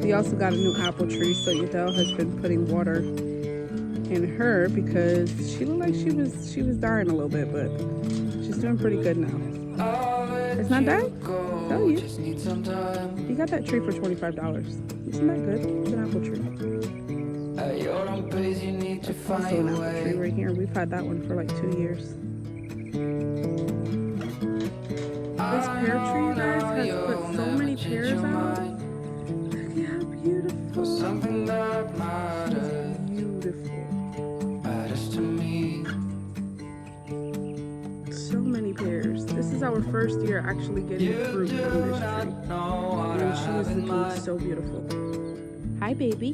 We also got a new apple tree, so Udell has been putting water in her because she looked like she was dying a little bit, but she's doing pretty good now. It's not dying? Tell you. You got that tree for $25. Isn't that good? It's an apple tree. That's also an apple tree right here. We've had that one for like 2 years. This pear tree, you guys, has put so many pears out. Look at how beautiful. Something that matters. Beautiful. Matters to me. So many pears. This is our first year actually getting fruit from this tree. And she is looking so beautiful. Hi, baby.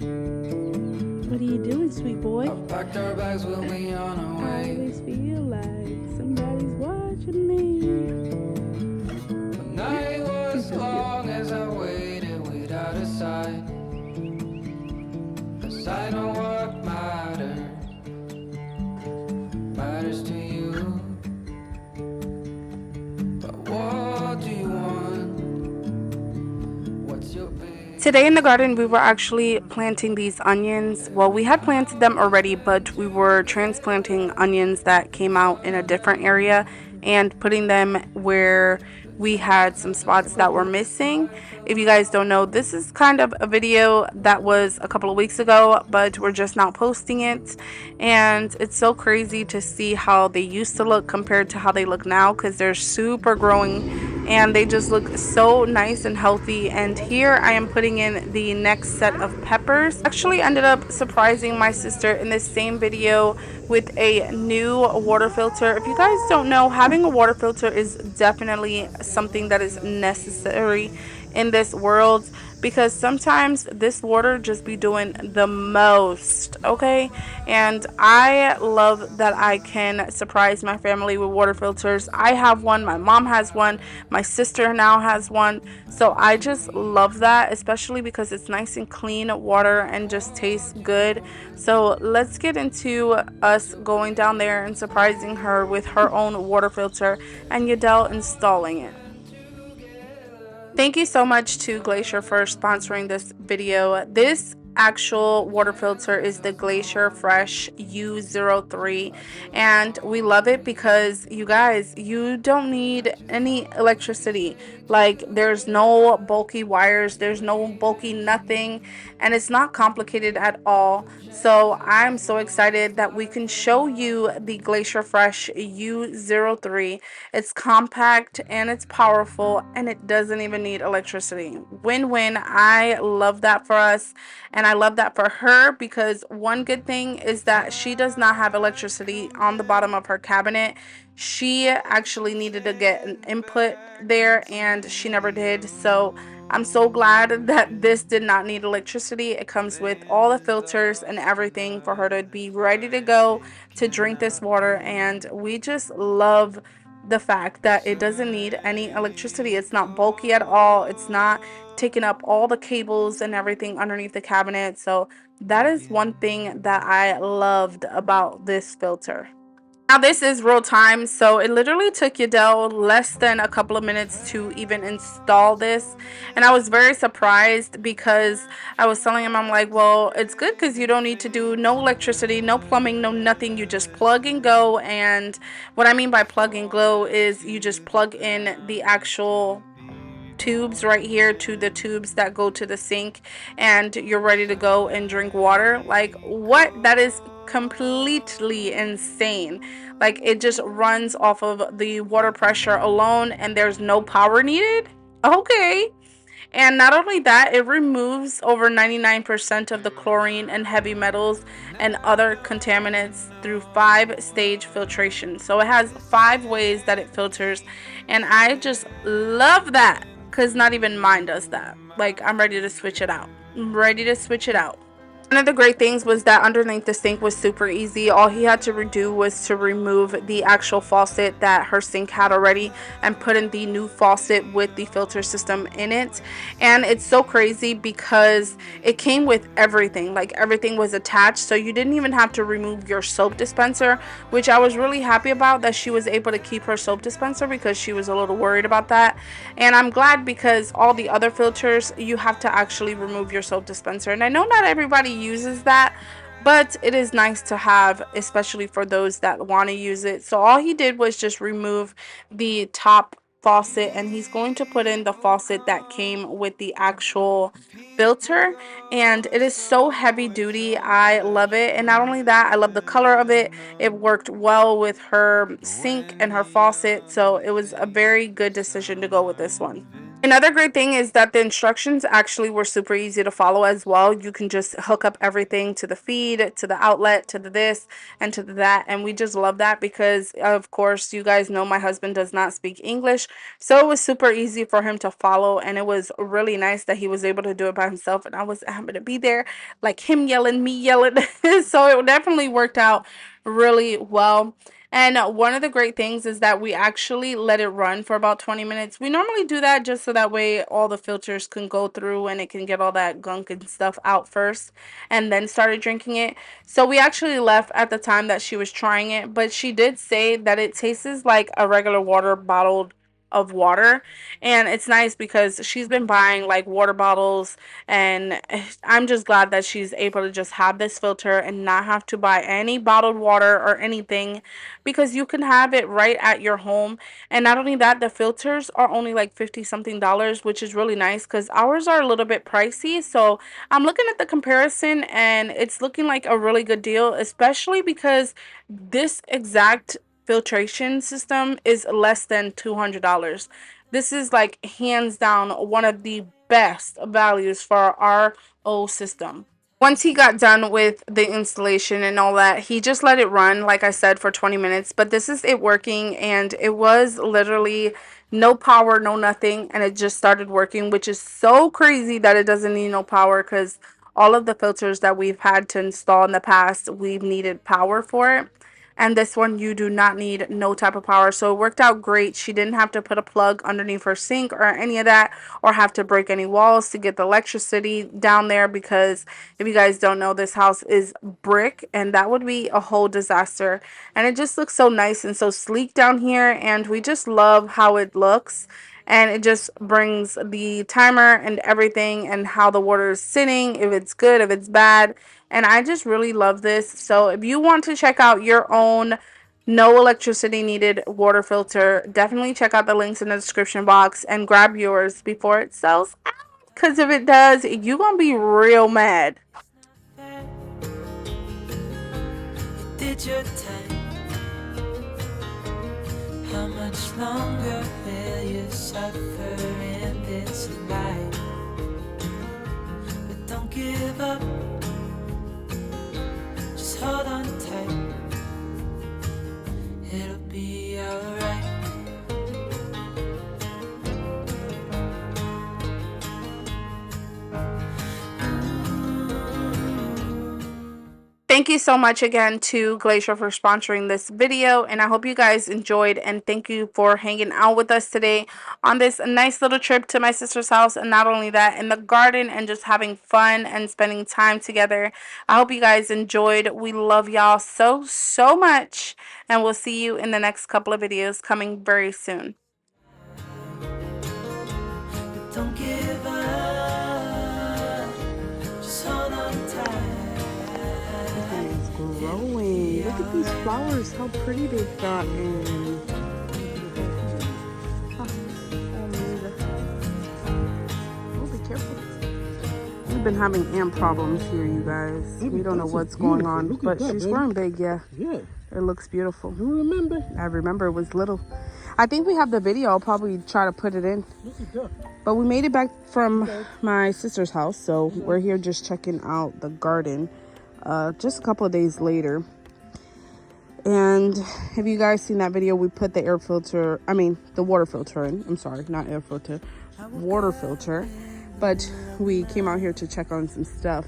What are you doing, sweet boy? I always feel like somebody's watching me. As long as I waited without a sign, 'cause I know what matters to you. But what do you want? What's your big... Today in the garden we were actually planting these onions. Well, we had planted them already, but we were transplanting onions that came out in a different area and putting them where we had some spots that were missing. If you guys don't know, this is kind of a video that was a couple of weeks ago, but we're just now posting it, and it's so crazy to see how they used to look compared to how they look now, because they're super growing and they just look so nice and healthy. And here I am putting in the next set of peppers. Actually ended up surprising my sister in this same video with a new water filter. If you guys don't know, having a water filter is definitely something that is necessary in this world, because sometimes this water just be doing the most, okay? And I love that I can surprise my family with water filters. I have one, my mom has one, my sister now has one, so I just love that, especially because it's nice and clean water and just tastes good. So let's get into us going down there and surprising her with her own water filter and Udell installing it. Thank you so much to Glacier for sponsoring this video. This actual water filter is the Glacier Fresh U03, and we love it because, you guys, you don't need any electricity. Like, there's no bulky wires, there's no bulky nothing, and it's not complicated at all. So I'm so excited that we can show you the Glacier Fresh U03. It's compact and it's powerful, and it doesn't even need electricity. Win-win. I love that for us, and I love that for her, because one good thing is that she does not have electricity on the bottom of her cabinet. She actually needed to get an input there, and she never did. So I'm so glad that this did not need electricity. It comes with all the filters and everything for her to be ready to go to drink this water, and we just love the fact that it doesn't need any electricity. It's not bulky at all. It's not taking up all the cables and everything underneath the cabinet. So that is one thing that I loved about this filter. Now this is real time, so it literally took Udell less than a couple of minutes to even install this, and I was very surprised because I was telling him, I'm like, well, it's good because you don't need to do no electricity, no plumbing, no nothing. You just plug and go. And what I mean by plug and go is you just plug in the actual tubes right here to the tubes that go to the sink, and you're ready to go and drink water. Like, what? That is completely insane. Like, it just runs off of the water pressure alone, and there's no power needed. Okay. And not only that, it removes over 99% of the chlorine and heavy metals and other contaminants through 5-stage filtration. So it has 5 ways that it filters, and I just love that, because not even mine does that. Like, I'm ready to switch it out. I'm ready to switch it out. One of the great things was that underneath the sink was super easy. All he had to do was to remove the actual faucet that her sink had already and put in the new faucet with the filter system in it. And it's so crazy because it came with everything, like everything was attached, so you didn't even have to remove your soap dispenser, which I was really happy about, that she was able to keep her soap dispenser because she was a little worried about that. And I'm glad, because all the other filters you have to actually remove your soap dispenser, and I know not everybody uses that, but it is nice to have, especially for those that want to use it. So all he did was just remove the top faucet, and he's going to put in the faucet that came with the actual filter, and it is so heavy duty. I love it. And not only that, I love the color of it. It worked well with her sink and her faucet, so it was a very good decision to go with this one. Another great thing is that the instructions actually were super easy to follow as well. You can just hook up everything to the feed, to the outlet, to the this, and to the that. And we just love that because, of course, you guys know my husband does not speak English. So it was super easy for him to follow. And it was really nice that he was able to do it by himself. And I was happy to be there, like him yelling, me yelling. So it definitely worked out really well. And one of the great things is that we actually let it run for about 20 minutes. We normally do that just so that way all the filters can go through and it can get all that gunk and stuff out first, and then started drinking it. So we actually left at the time that she was trying it, but she did say that it tastes like a regular water bottled of water. And it's nice because she's been buying like water bottles, and I'm just glad that she's able to just have this filter and not have to buy any bottled water or anything, because you can have it right at your home. And not only that, the filters are only like 50 something dollars, which is really nice because ours are a little bit pricey. So I'm looking at the comparison and it's looking like a really good deal, especially because this exact filtration system is less than $200. This is like hands down one of the best values for our RO system. Once he got done with the installation and all that, he just let it run, like I said, for 20 minutes. But this is it working, and it was literally no power, no nothing, and it just started working, which is so crazy that it doesn't need no power, because all of the filters that we've had to install in the past, we've needed power for it. And this one, you do not need no type of power. So it worked out great. She didn't have to put a plug underneath her sink or any of that, or have to break any walls to get the electricity down there, because if you guys don't know, this house is brick, and that would be a whole disaster. And it just looks so nice and so sleek down here, and we just love how it looks. And it just brings the timer and everything, and how the water is sitting, if it's good, if it's bad. And I just really love this. So if you want to check out your own no electricity needed water filter, definitely check out the links in the description box and grab yours before it sells out. Because if it does, you're going to be real mad. Did your time. How much longer will you suffer in this life? But don't give up. Just hold on tight. It'll be alright. Thank you so much again to Glacier for sponsoring this video, and I hope you guys enjoyed, and thank you for hanging out with us today on this nice little trip to my sister's house. And not only that, in the garden, and just having fun and spending time together. I hope you guys enjoyed. We love y'all so much, and we'll see you in the next couple of videos coming very soon. Don't give up. Just hold on tight. Growing. Look at these flowers, how pretty they've gotten. Oh, be careful. We've been having ant problems here, you guys. We don't know what's going on, but she's growing big, yeah. It looks beautiful. You remember? I remember it was little. I think we have the video. I'll probably try to put it in. But we made it back from my sister's house, so we're here just checking out the garden. Just a couple of days later. And have you guys seen that video? We put the the water filter in. I'm sorry, not air filter, water filter. But we came out here to check on some stuff.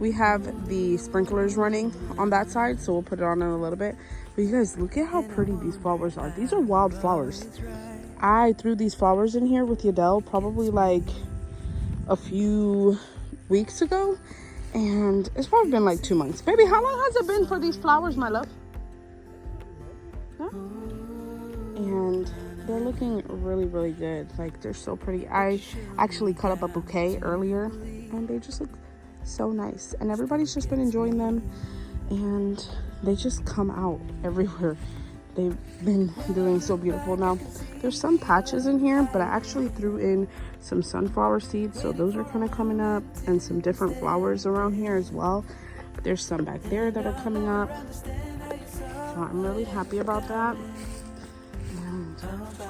We have the sprinklers running on that side, so we'll put it on in a little bit. But you guys, look at how pretty these flowers are. These are wild flowers. I threw these flowers in here with DITL probably like a few weeks ago, and it's probably been like 2 months. Baby, how long has it been for these flowers, my love? Huh? And they're looking really, really good. Like, they're so pretty. I actually cut up a bouquet earlier, and they just look so nice. And everybody's just been enjoying them, and they just come out everywhere. They've been doing so beautiful. Now, there's some patches in here, but I actually threw in some sunflower seeds, so those are kind of coming up, and some different flowers around here as well. There's some back there that are coming up, so I'm really happy about that. And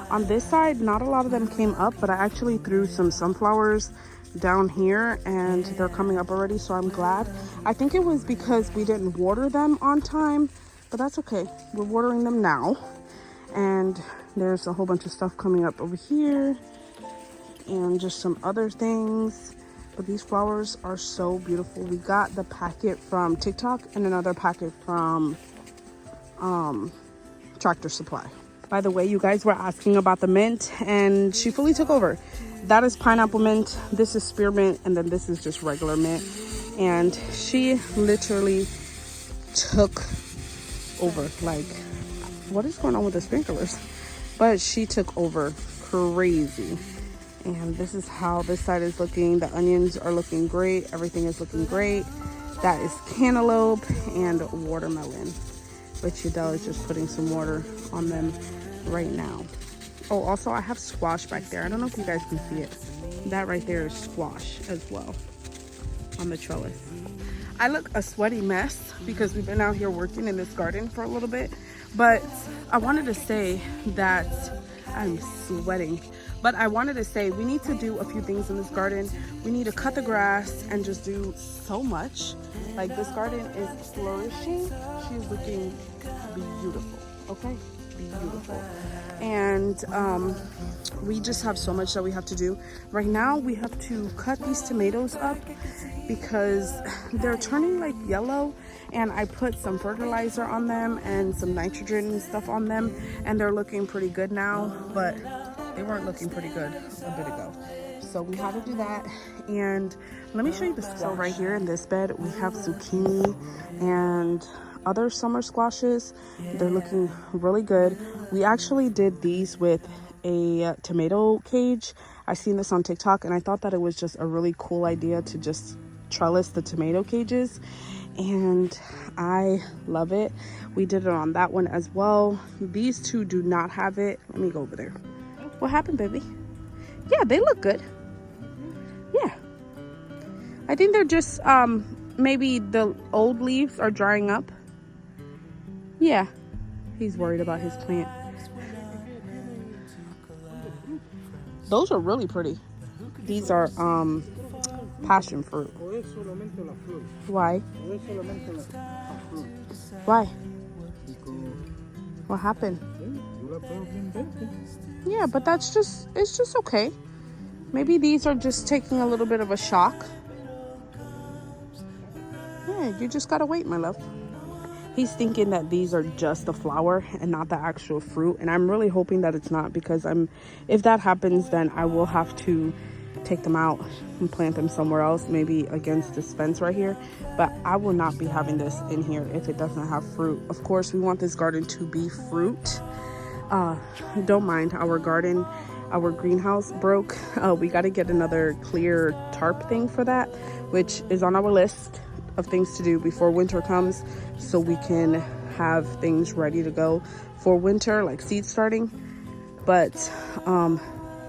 on this side, not a lot of them came up, but I actually threw some sunflowers down here, and they're coming up already, so I'm glad. I think it was because we didn't water them on time, but that's okay. We're watering them now. And there's a whole bunch of stuff coming up over here, and just some other things. But these flowers are so beautiful. We got the packet from TikTok and another packet from Tractor Supply. By the way, you guys were asking about the mint, and she fully took over. That is pineapple mint, this is spearmint, and then this is just regular mint. And she literally took over. Like, what is going on with the sprinklers? But she took over crazy. And this is how this side is looking. The onions are looking great. Everything is looking great. That is cantaloupe and watermelon. But DITL is just putting some water on them right now. Oh, also I have squash back there. I don't know if you guys can see it. That right there is squash as well on the trellis. I look a sweaty mess because we've been out here working in this garden for a little bit. But I wanted to say that I'm sweating. But I wanted to say we need to do a few things in this garden. We need to cut the grass and just do so much. Like, this garden is flourishing. She's looking beautiful, okay? Beautiful. And we just have so much that we have to do. Right now we have to cut these tomatoes up because they're turning like yellow, and I put some fertilizer on them and some nitrogen and stuff on them, and they're looking pretty good now, but they weren't looking pretty good a bit ago. So we had to do that. And let me show you the squash. So right here in this bed we have zucchini and other summer squashes. They're looking really good. We actually did these with a tomato cage. I seen this on TikTok, and I thought that it was just a really cool idea to just trellis the tomato cages, and I love it. We did it on that one as well. These two do not have it. Let me go over there. What happened, baby? Yeah, they look good. Yeah, I think they're just maybe the old leaves are drying up. Yeah, he's worried about his plant. Those are really pretty. These are passion fruit. Why? Why? What happened? Yeah, but that's just, it's just okay. Maybe these are just taking a little bit of a shock. Yeah, you just gotta wait, my love. He's thinking that these are just the flower and not the actual fruit, and I'm really hoping that it's not, because if that happens, then I will have to take them out and plant them somewhere else, maybe against this fence right here. But I will not be having this in here if it doesn't have fruit. Of course, we want this garden to be fruit. Don't mind our garden, our greenhouse broke. We got to get another clear tarp thing for that, which is on our list of things to do before winter comes, so we can have things ready to go for winter, like seed starting. But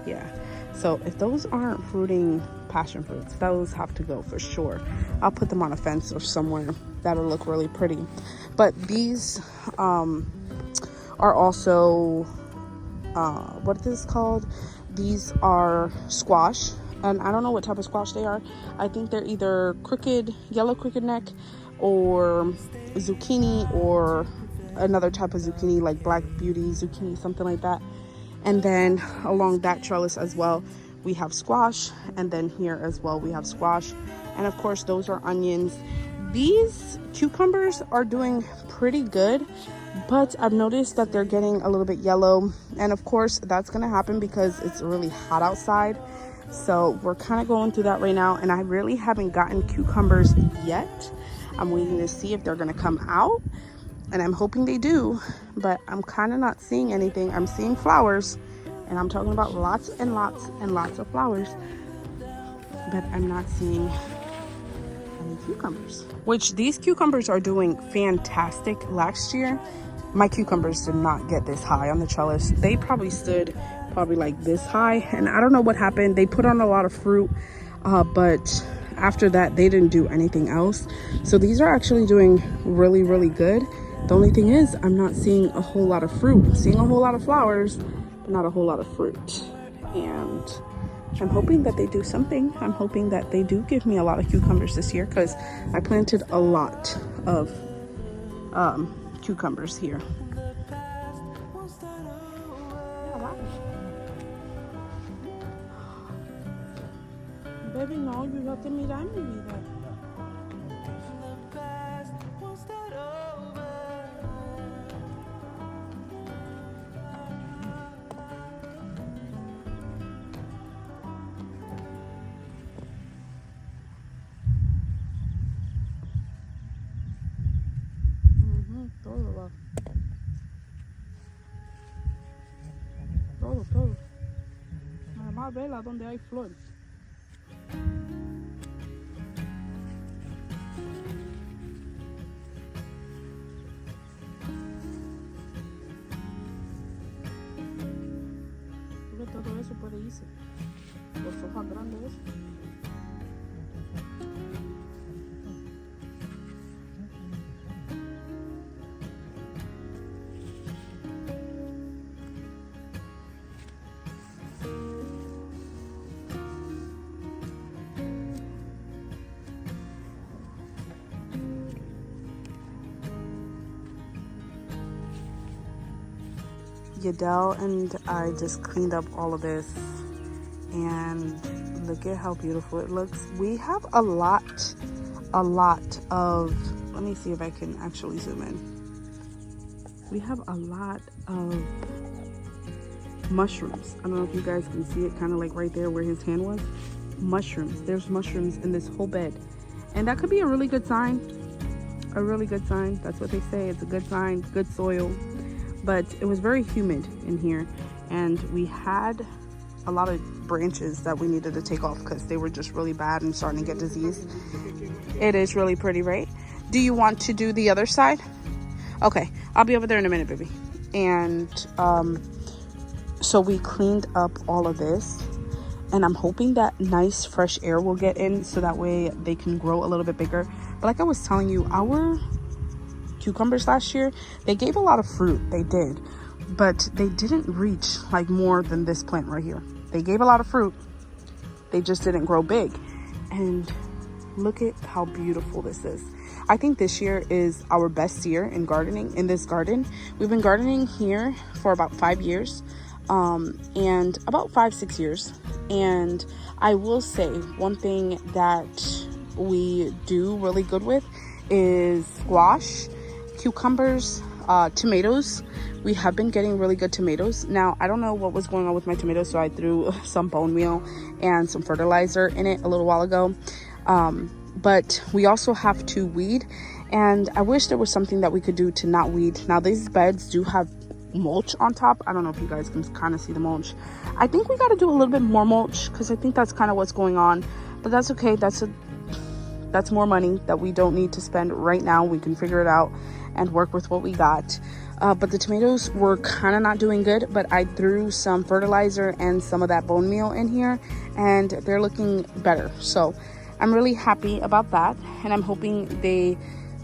yeah, so if those aren't fruiting passion fruits, those have to go for sure. I'll put them on a fence or somewhere. That'll look really pretty. But these are also what is this called? These are squash, and I don't know what type of squash they are. I think they're either yellow crooked neck, or zucchini, or another type of zucchini like black beauty zucchini, something like that. And then along that trellis as well we have squash, and then here as well we have squash. And of course, those are onions. These cucumbers are doing pretty good, but I've noticed that they're getting a little bit yellow. And of course, that's gonna happen because it's really hot outside. So we're kind of going through that right now, and I really haven't gotten cucumbers yet. I'm waiting to see if they're gonna come out, and I'm hoping they do, but I'm kind of not seeing anything. I'm seeing flowers, and I'm talking about lots and lots and lots of flowers, but I'm not seeing any cucumbers. Which these cucumbers are doing fantastic. Last year, my cucumbers did not get this high on the trellis. They probably stood like this high, and I don't know what happened. They put on a lot of fruit, but after that they didn't do anything else. So these are actually doing really, really good. The only thing is I'm not seeing a whole lot of fruit. I'm seeing a whole lot of flowers, but not a whole lot of fruit. And I'm hoping that they do something. I'm hoping that they do give me a lot of cucumbers this year, because I planted a lot of cucumbers here. Baby, no, you have to mirar mi vida. Todo va. Todo. Nada más vela donde hay flor. Todo eso puede irse. Los hojas grandes. DITL and I just cleaned up all of this, and look at how beautiful it looks. We have a lot of, let me see if I can actually zoom in. We have a lot of mushrooms. I don't know if you guys can see it, kind of like right there where his hand was. Mushrooms. There's mushrooms in this whole bed, and that could be a really good sign. A really good sign. That's what they say. It's a good sign, good soil. But it was very humid in here, and we had a lot of branches that we needed to take off because they were just really bad and starting to get disease. It is really pretty, right? Do you want to do the other side? Okay, I'll be over there in a minute, baby. And so we cleaned up all of this, and I'm hoping that nice fresh air will get in so that way they can grow a little bit bigger. But like I was telling you, our cucumbers last year, they gave a lot of fruit. They did, but they didn't reach like more than this plant right here. They gave a lot of fruit, they just didn't grow big. And look at how beautiful this is. I think this year is our best year in gardening in this garden. We've been gardening here for about 5 years, and about 5-6 years. And I will say one thing that we do really good with is squash, cucumbers, tomatoes. We have been getting really good tomatoes. Now, I don't know what was going on with my tomatoes, so I threw some bone meal and some fertilizer in it a little while ago. But we also have to weed, and I wish there was something that we could do to not weed. Now, these beds do have mulch on top. I don't know if you guys can kind of see the mulch. I think we got to do a little bit more mulch, because I think that's kind of what's going on. But that's okay. That's more money that we don't need to spend right now. We can figure it out and work with what we got. But the tomatoes were kind of not doing good, but I threw some fertilizer and some of that bone meal in here, and they're looking better. So I'm really happy about that, and I'm hoping they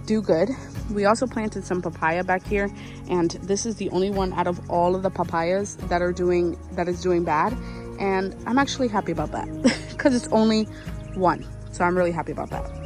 do good. We also planted some papaya back here, and this is the only one out of all of the papayas that is doing bad, and I'm actually happy about that because it's only one. So I'm really happy about that.